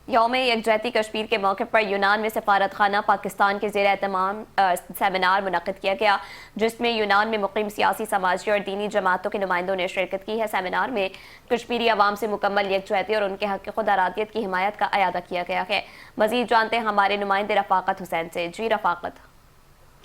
यौम यकजहती कश्मीर के मौके पर यूनान में सफारत खाना पाकिस्तान के ज़ेर एहतमाम सेमिनार मुनक़िद किया गया, जिसमें यूनान में मुक़ीम सियासी, समाजी और दीनी जमातों के नुमाइंदों ने शिरकत की है। सेमिनार में कश्मीरी अवाम से मुकम्मल यकजहती और उनके हक़ खुद अरादियत की हिमायत का अयादा किया गया है। मज़ीद जानते हैं हमारे नुमाइंदे रफ़ाकत हुसैन से। जी रफ़ाकत।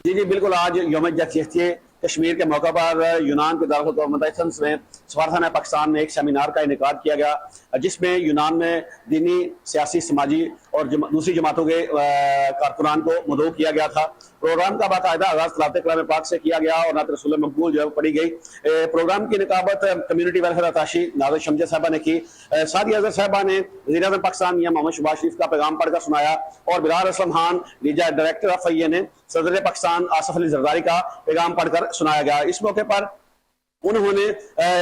जी बिल्कुल, आज यौम यकजहती कश्मीर के मौका पर यूनान के दारुल हुकूमत एथेंस में सफारतखाना पाकिस्तान में एक सेमिनार का इनेकाद किया गया, जिसमें यूनान में दीनी, सियासी, समाजी और दूसरी जमातों के कारकुनान को मदऊ किया गया था। प्रोग्राम का बाकायदा आगाज़ तलात कलाम पाक से किया गया और नात रसूल मकबूल जो है पढ़ी गई। प्रोग्राम की निकाबत कम्यूनिटी वेलफेयर अताशी नाज़र शमजा साहबा ने की। सादिया अज़हर साहबा ने वज़ीर-ए-आज़म पाकिस्तान मियां मोहम्मद शहबाज शरीफ का पैगाम पढ़कर सुनाया और बिलाल असलम खान डायरेक्टर ऑफ आई ने सदर पाकिस्तान आसिफ अली जरदारी का पैगाम पढ़कर सुनाया गया। इस मौके पर उन्होंने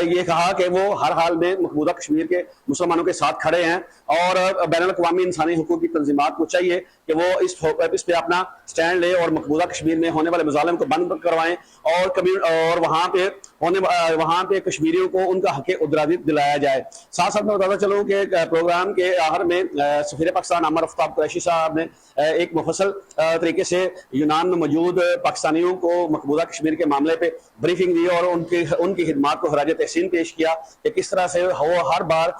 ये कहा कि वो हर हाल में मकबूजा कश्मीर के मुसलमानों के साथ खड़े हैं और बैनुल-अक़वामी इंसानी हुकूक की तंजीमात को चाहिए कि वो इस पे अपना स्टैंड ले और मकबूजा कश्मीर में होने वाले मज़ालिम को बंद करवाएं और वहाँ पे कश्मीरियों को उनका हक़ उदरादी दिलाया जाए। साथ साथ मैं बताता चलूँ कि प्रोग्राम के आखिर में सफ़ीर पाकिस्तान अमर आफ्ताब कुरैशी साहब ने एक मुफस्सल तरीके से यूनान में मौजूद पाकिस्तानियों को मकबूजा कश्मीर के मामले पे ब्रीफिंग दी और उनकी खिदमात को खराज तहसीन पेश किया कि किस तरह से वो हर बार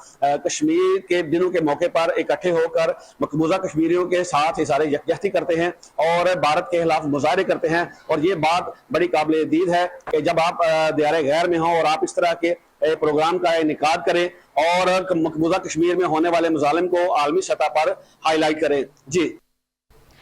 कश्मीर के दिनों के मौके पर इकट्ठे होकर मकबूजा कश्मीरियों के साथ इज़हार यकजहती करते हैं और भारत के खिलाफ मुजाहरे करते हैं। और ये बात बड़ी काबिल दीद है कि जब आप दियारे गैर में हों और आप इस तरह के प्रोग्राम का इनेकाद करें और मकबूजा कश्मीर में होने वाले मज़ालिम को आलमी सतह पर हाईलाइट करें। जी।